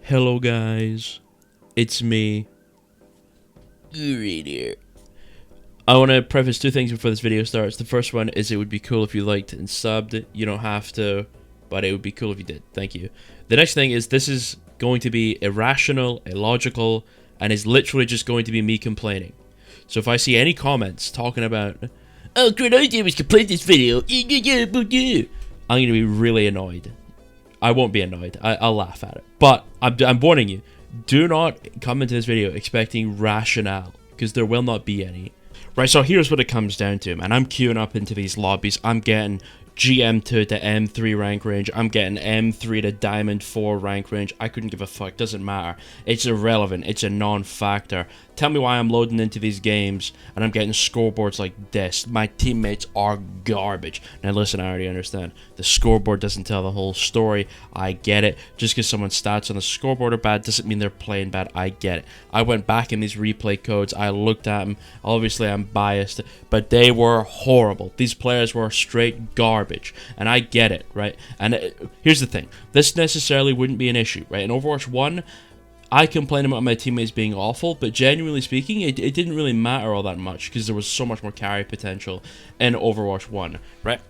Hello guys, it's me, Radiator. I want to preface two things before this video starts. The first one is it would be cool if you liked and subbed. You don't have to, but it would be cool if you did. Thank you. The next thing is this is going to be irrational, illogical, and is literally just going to be me complaining. So if I see any comments talking about, oh, great idea was to play this video, I'm going to be really annoyed. I won't be annoyed. I'll laugh at it. But I'm warning you, do not come into this video expecting rationale, because there will not be any. Right, so here's what it comes down to, man. I'm queuing up into these lobbies. I'm getting GM2 to M3 rank range. I'm getting M3 to Diamond 4 rank range. I couldn't give a fuck. Doesn't matter. It's irrelevant. It's a non-factor. Tell me why I'm loading into these games and I'm getting scoreboards like this. My teammates are garbage. Now listen, I already understand. The scoreboard doesn't tell the whole story. I get it. Just because someone's stats on the scoreboard are bad doesn't mean they're playing bad. I get it. I went back in these replay codes. I looked at them. Obviously, I'm biased, but they were horrible. These players were straight garbage, and I get it, right? And here's the thing. This necessarily wouldn't be an issue, right? In Overwatch 1, I complained about my teammates being awful, but genuinely speaking, it didn't really matter all that much because there was so much more carry potential in Overwatch 1, right?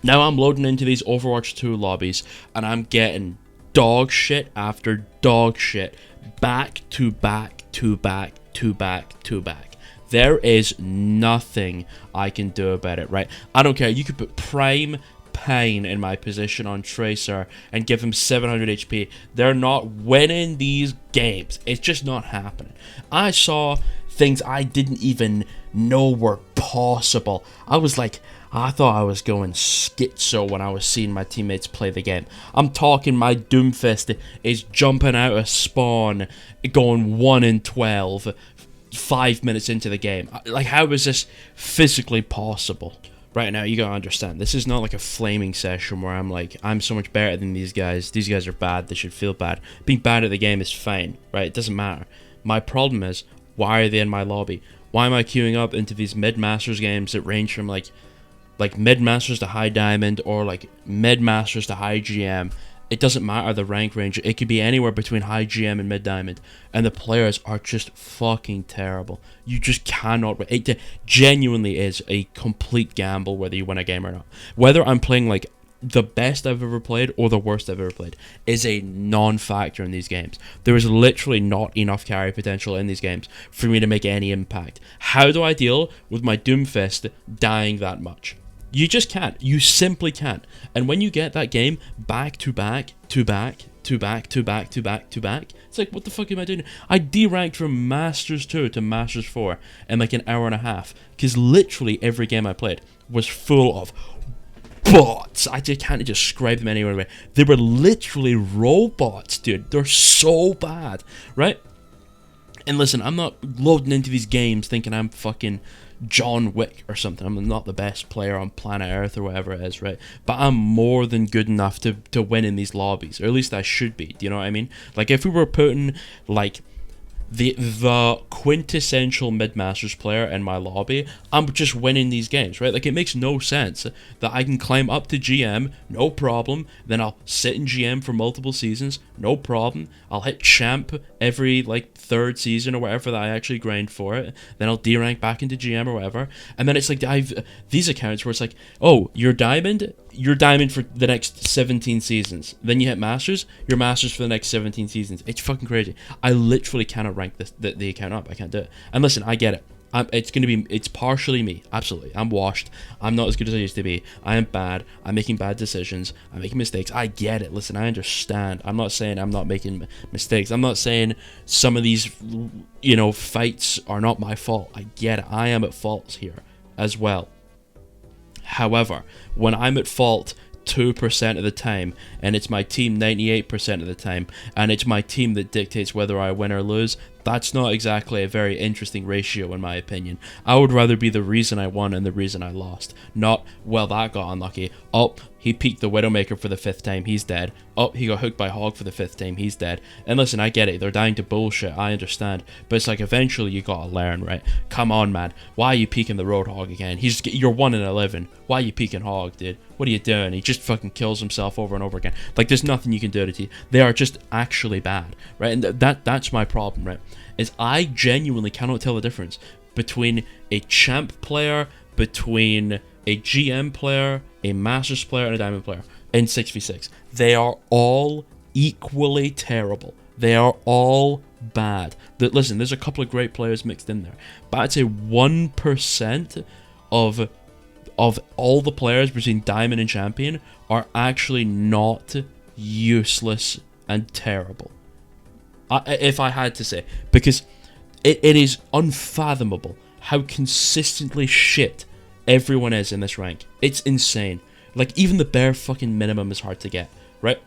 Now I'm loading into these Overwatch 2 lobbies, and I'm getting dog shit after dog shit, back to back to back to back to back. There is nothing I can do about it, right? I don't care. You could put Prime Pain in my position on Tracer and give him 700 HP. They're not winning these games. It's just not happening. I saw things I didn't even know were possible. I was like, I thought I was going schizo when I was seeing my teammates play the game. I'm talking my Doomfist is jumping out of spawn, going 1 in 12, 5 minutes into the game. Like, how is this physically possible? Right now, you gotta understand, this is not like a flaming session where I'm like, I'm so much better than these guys are bad, they should feel bad. Being bad at the game is fine, right? It doesn't matter. My problem is, why are they in my lobby? Why am I queuing up into these mid-masters games that range from like mid-masters to high diamond, or like mid-masters to high GM? It doesn't matter the rank range. It could be anywhere between high GM and mid diamond, and the players are just fucking terrible. You just cannot. It genuinely is a complete gamble whether you win a game or not. Whether I'm playing like the best I've ever played or the worst I've ever played is a non-factor in these games. There is literally not enough carry potential in these games for me to make any impact. How do I deal with my Doomfist dying that much? You just can't. You simply can't. And when you get that game back to back to back to back to back to back to back, it's like, what the fuck am I doing? I deranked from Masters 2 to Masters 4 in like an hour and a half, because literally every game I played was full of bots. I just can't describe them anyway. They were literally robots, dude. They're so bad, right? And listen, I'm not loading into these games thinking I'm fucking John Wick or something. I'm not the best player on planet Earth or whatever it is, right? But I'm more than good enough to win in these lobbies, or at least I should be. Do you know what I mean? Like, if we were putting like the quintessential mid-masters player in my lobby, I'm just winning these games, right? Like, it makes no sense that I can climb up to GM, no problem, then I'll sit in GM for multiple seasons, no problem, I'll hit champ every like third season or whatever that I actually grind for it, then I'll D-rank back into GM or whatever, and then it's like I've these accounts where it's like, oh, you're diamond for the next 17 seasons, then you hit masters, you're masters for the next 17 seasons. It's fucking crazy. I literally cannot rank the account up. I can't do it. And listen, I get it. It's partially me. Absolutely. I'm washed. I'm not as good as I used to be. I am bad. I'm making bad decisions. I'm making mistakes. I get it. Listen, I understand. I'm not saying I'm not making mistakes. I'm not saying some of these, fights are not my fault. I get it. I am at fault here as well. However, when I'm at fault 2% of the time, and it's my team 98% of the time, and it's my team that dictates whether I win or lose, That's not exactly a very interesting ratio in my opinion. I would rather be the reason I won and the reason I lost. Not, well, that got unlucky. Oh, he peeked the Widowmaker for the 5th time, he's dead. Oh, he got hooked by Hog for the 5th time, he's dead. And listen, I get it, they're dying to bullshit, I understand. But it's like, eventually you gotta learn, right? Come on, man. Why are you peeking the Roadhog again? You're 1 in 11. Why are you peeking Hog, dude? What are you doing? He just fucking kills himself over and over again. Like, there's nothing you can do to it. They are just actually bad, right? And that's my problem, right? Is I genuinely cannot tell the difference between a champ player, between a GM player, a Masters player, and a Diamond player in 6v6. They are all equally terrible. They are all bad. Listen, there's a couple of great players mixed in there, but I'd say 1% of all the players between Diamond and Champion are actually not useless and terrible. If I had to say, because it is unfathomable how consistently shit everyone is in this rank. It's insane. Like, even the bare fucking minimum is hard to get, right?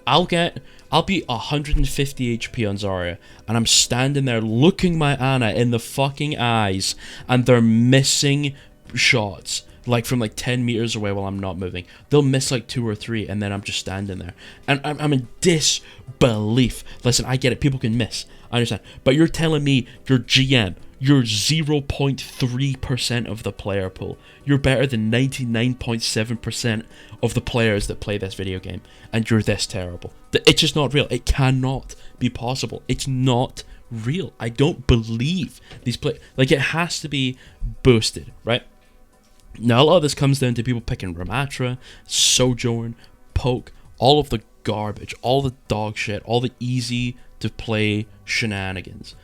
I'll be 150 HP on Zarya, and I'm standing there looking my Ana in the fucking eyes, and they're missing shots, like from like 10 meters away while I'm not moving. They'll miss like 2 or 3, and then I'm just standing there. And I'm in disbelief. Listen, I get it, people can miss, I understand. But you're telling me your GM, you're 0.3% of the player pool. You're better than 99.7% of the players that play this video game, and you're this terrible. It's just not real. It cannot be possible. It's not real. I don't believe these like, it has to be boosted, right? Now, a lot of this comes down to people picking Ramatra, Sojourn, Poke, all of the garbage, all the dog shit, all the easy to play shenanigans.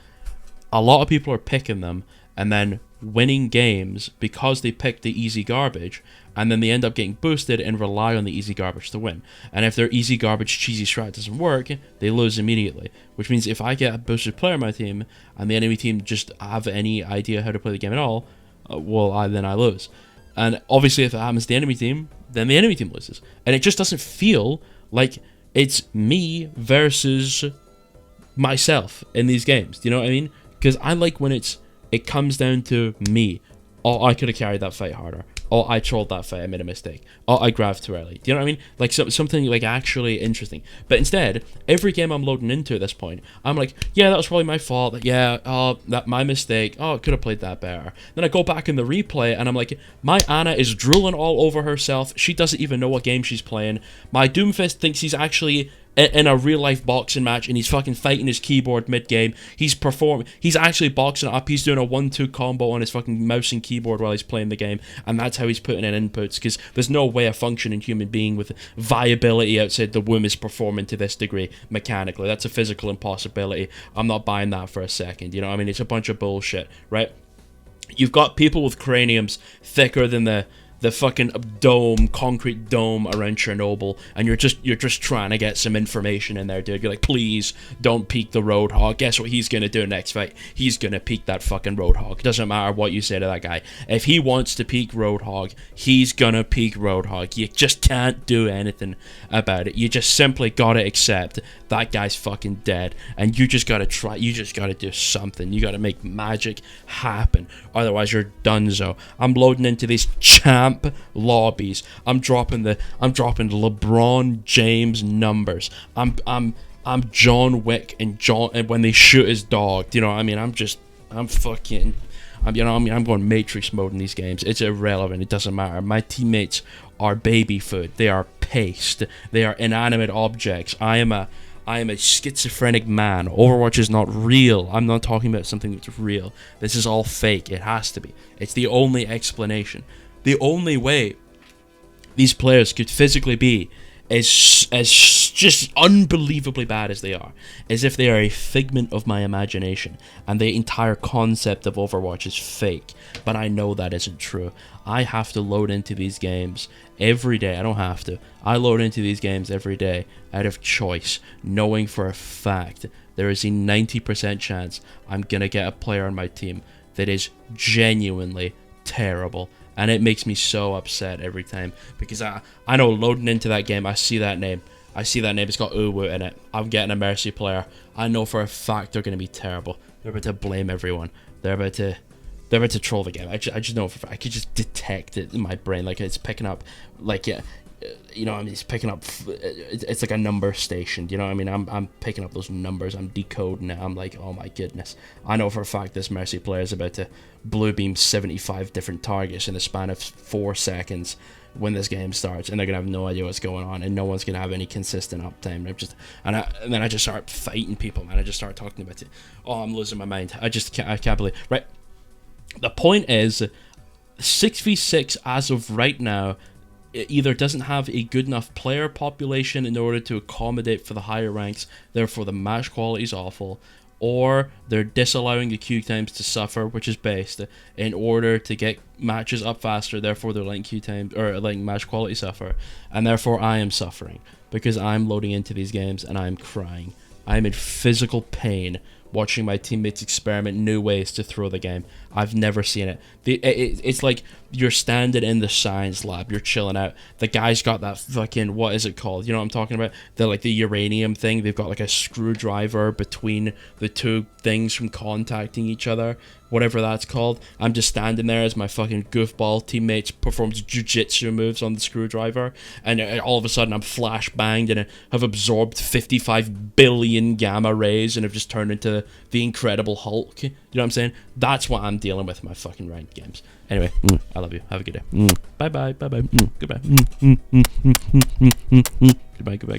A lot of people are picking them and then winning games because they picked the easy garbage, and then they end up getting boosted and rely on the easy garbage to win. And if their easy garbage cheesy strat doesn't work, they lose immediately. Which means if I get a boosted player on my team and the enemy team just have any idea how to play the game at all, then I lose. And obviously if it happens to the enemy team, then the enemy team loses. And it just doesn't feel like it's me versus myself in these games. Do you know what I mean? Because I like when it comes down to me. Oh, I could have carried that fight harder. Oh, I trolled that fight, I made a mistake. Oh, I grabbed too early. Do you know what I mean? Like something like actually interesting. But instead, every game I'm loading into at this point, I'm like, yeah, that was probably my fault. Yeah, that my mistake. Oh, I could have played that better. Then I go back in the replay and I'm like, my Ana is drooling all over herself. She doesn't even know what game she's playing. My Doomfist thinks he's actually in a real-life boxing match, and he's fucking fighting his keyboard mid-game. He's actually boxing it up. He's doing a 1-2 combo on his fucking mouse and keyboard while he's playing the game, and that's how he's putting in inputs, because there's no way a functioning human being with viability outside the womb is performing to this degree mechanically. That's a physical impossibility. I'm not buying that for a second, you know what I mean? It's a bunch of bullshit, right? You've got people with craniums thicker than the fucking concrete dome around Chernobyl, and you're just trying to get some information in there, dude. You're like, please don't peek the Roadhog. Guess what he's gonna do next fight? He's gonna peek that fucking Roadhog. Doesn't matter what you say to that guy. If he wants to peek Roadhog, he's gonna peek Roadhog. You just can't do anything about it. You just simply gotta accept that guy's fucking dead, and you just gotta try. You just gotta do something. You gotta make magic happen. Otherwise, you're donezo. I'm loading into these champ lobbies. I'm dropping LeBron James numbers. I'm John Wick and when they shoot his dog. You know what I mean? I'm going Matrix mode in these games. It's irrelevant. It doesn't matter. My teammates are baby food. They are paste. They are inanimate objects. I am a schizophrenic man. Overwatch is not real. I'm not talking about something that's real. This is all fake. It has to be. It's the only explanation. The only way these players could physically be as just unbelievably bad as they are is if they are a figment of my imagination and the entire concept of Overwatch is fake. But I know that isn't true. I have to load into these games every day. I don't have to. I load into these games every day out of choice, knowing for a fact there is a 90% chance I'm gonna get a player on my team that is genuinely terrible. And it makes me so upset every time, because I know loading into that game, I see that name, I see that name, it's got Uwu in it. I'm getting a Mercy player. I know for a fact they're going to be terrible. They're about to blame everyone. They're about to troll the game. I just know for a fact. I could just detect it in my brain. Like, it's picking up, like, yeah, you know what I mean? It's picking up, it's like a number station. You know what I mean? I'm picking up those numbers. I'm decoding it. I'm like, oh my goodness. I know for a fact this Mercy player is about to blue beam 75 different targets in the span of 4 seconds when this game starts, and they're gonna have no idea what's going on, and no one's gonna have any consistent uptime. And then I just start fighting people, man. I just start talking about it. Oh, I'm losing my mind. I can't believe. Right. The point is, 6v6 as of right now, it either doesn't have a good enough player population in order to accommodate for the higher ranks, therefore the match quality is awful, or they're disallowing the queue times to suffer, which is based in order to get matches up faster, therefore they're letting queue times or letting match quality suffer, and therefore I am suffering because I'm loading into these games and I'm crying. I'm in physical pain watching my teammates experiment new ways to throw the game. I've never seen it. It's like you're standing in the science lab, you're chilling out. The guy's got that fucking, what is it called? You know what I'm talking about? The uranium thing. They've got like a screwdriver between the two things from contacting each other, whatever that's called. I'm just standing there as my fucking goofball teammates performs jujitsu moves on the screwdriver, and all of a sudden I'm flash banged and have absorbed 55 billion gamma rays and have just turned into the Incredible Hulk. You know what I'm saying? That's what I'm dealing with in my fucking ranked games. Anyway, I love you. Have a good day. Bye bye. Bye bye. Goodbye. Goodbye. Goodbye. Goodbye.